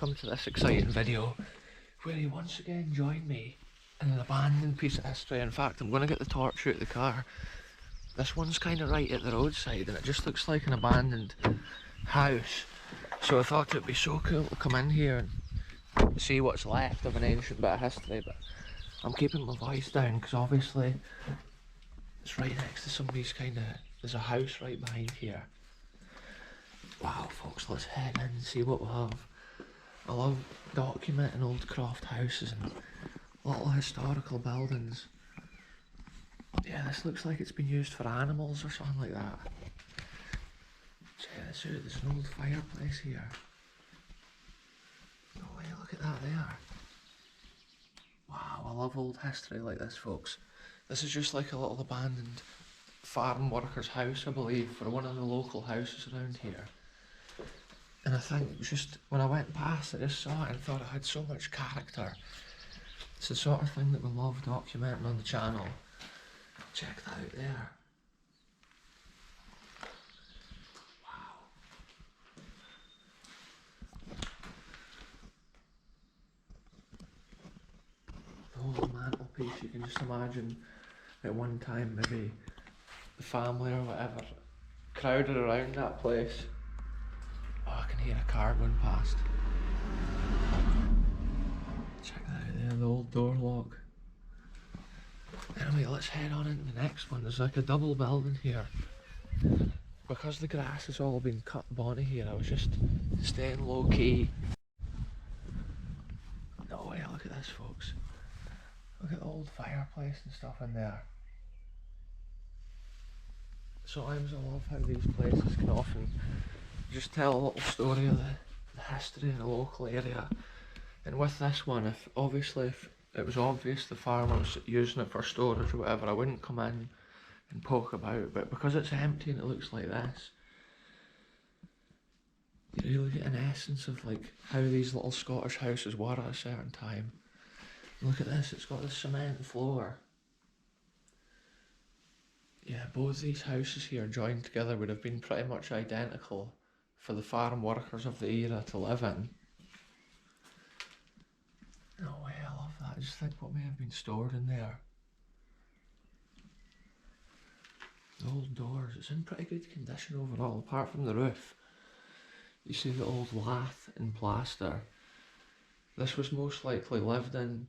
welcome to this exciting video where you once again join me in an abandoned piece of history. In fact, I'm going to get the torch out of the car. This one's kind of right at the roadside and it just looks like an abandoned house. So I thought it would be so cool to come in here and see what's left of an ancient bit of history, but I'm keeping my voice down because obviously it's right next to somebody's there's a house right behind here. Wow folks, let's head in and see what we have. I love documenting old croft houses and little historical buildings. Yeah, this looks like it's been used for animals or something like that. Check this out, there's an old fireplace here. Oh yeah, look at that there. Wow, I love old history like this folks. This is just like a little abandoned farm worker's house, I believe, for one of the local houses around here. And I think just when I went past I just saw it and thought it had so much character. It's the sort of thing that we love documenting on the channel. Check that out there. Wow. The old mantelpiece, you can just imagine at one time maybe the family or whatever crowded around that place. Oh, I can hear a car going past. Check that out there, the old door lock. Anyway, let's head on into the next one. There's like a double building here. Because the grass has all been cut bonny here, I was just staying low key. No way, look at this folks. Look at the old fireplace and stuff in there. Sometimes I love how these places can often just tell a little story of the history in a local area. And with this one, if it was obvious the farmer was using it for storage or whatever, I wouldn't come in and poke about, but because it's empty and it looks like this, you really get an essence of like how these little Scottish houses were at a certain time. Look at this, it's got this cement floor. Yeah, both these houses here joined together would have been pretty much identical for the farm workers of the era to live in. No way, I love that. I just think what may have been stored in there. The old doors, it's in pretty good condition overall, apart from the roof. You see the old lath and plaster. This was most likely lived in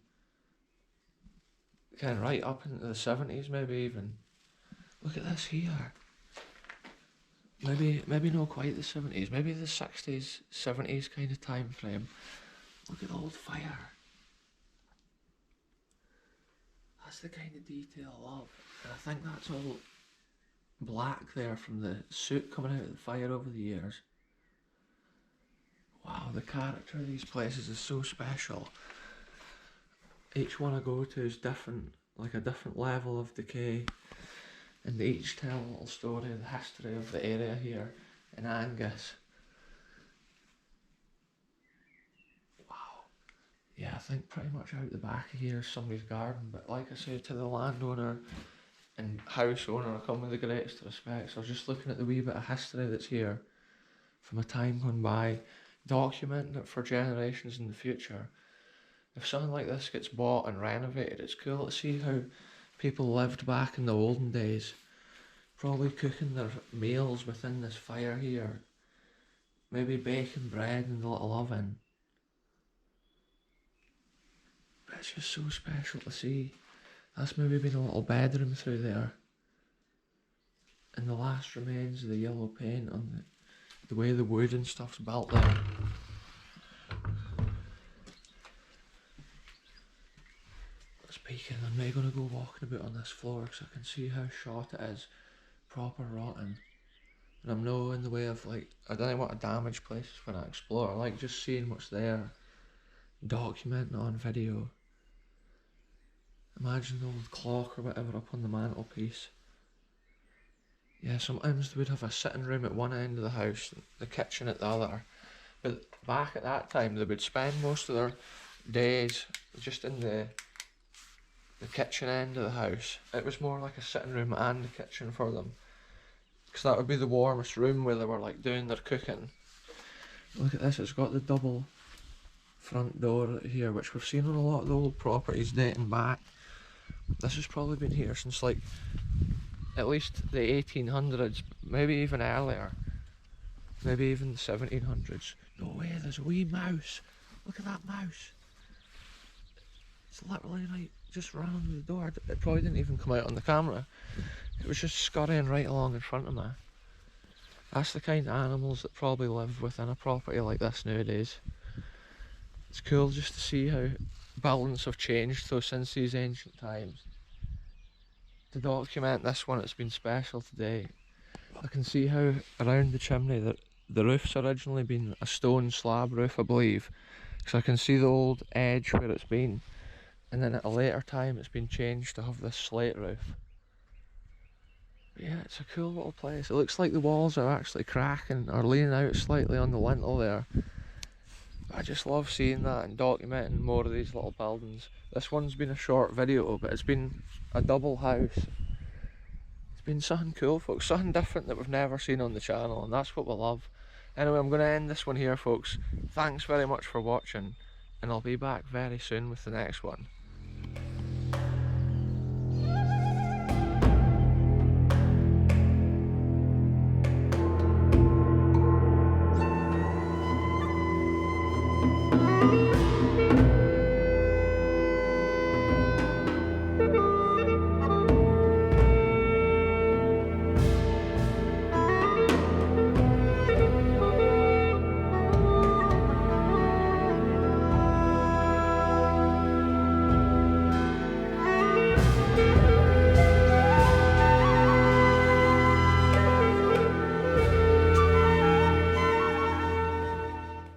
kind of right up into the 70s maybe even. Look at this here. Maybe not quite the 70s, maybe the 60s, 70s kind of time frame. Look at the old fire. That's the kind of detail I love. And I think that's all black there from the soot coming out of the fire over the years. Wow, the character of these places is so special. Each one I go to is different, like a different level of decay. And they each tell a little story of the history of the area here in Angus. Wow. Yeah, I think pretty much out the back of here is somebody's garden, but like I say, to the landowner and house owner I come with the greatest respects. I was just looking at the wee bit of history that's here from a time gone by, documenting it for generations in the future. If something like this gets bought and renovated, it's cool to see how people lived back in the olden days, probably cooking their meals within this fire here, maybe baking bread in the little oven. But it's just so special to see. That's maybe been a little bedroom through there, and the last remains of the yellow paint on the way the wood and stuff's built there. Speaking, I'm now going to go walking about on this floor because I can see how short it is, proper rotten. And I'm no in the way of like, I don't want to damage places when I explore. I like just seeing what's there, documenting on video. Imagine the old clock or whatever up on the mantelpiece. Yeah, sometimes they would have a sitting room at one end of the house, the kitchen at the other. But back at that time, they would spend most of their days just in the kitchen end of the house. It was more like a sitting room and a kitchen for them, because that would be the warmest room where they were like doing their cooking. Look at this, it's got the double front door here, which we've seen on a lot of the old properties dating back. This has probably been here since like at least the 1800s, maybe even earlier, maybe even the 1700s. No way, there's a wee mouse. Look at that mouse. It's literally like just ran under the door. It probably didn't even come out on the camera. It was just scurrying right along in front of me. That's the kind of animals that probably live within a property like this nowadays. It's cool just to see how buildings have changed though since these ancient times. To document this one, it's been special today. I can see how around the chimney that the roof's originally been a stone slab roof, I believe, because I can see the old edge where it's been, and then at a later time it's been changed to have this slate roof. But yeah, it's a cool little place. It looks like the walls are actually cracking or leaning out slightly on the lintel there. I just love seeing that and documenting more of these little buildings. This one's been a short video, but it's been a double house. It's been something cool, folks, something different that we've never seen on the channel, and that's what we love. Anyway, I'm going to end this one here, folks. Thanks very much for watching, and I'll be back very soon with the next one.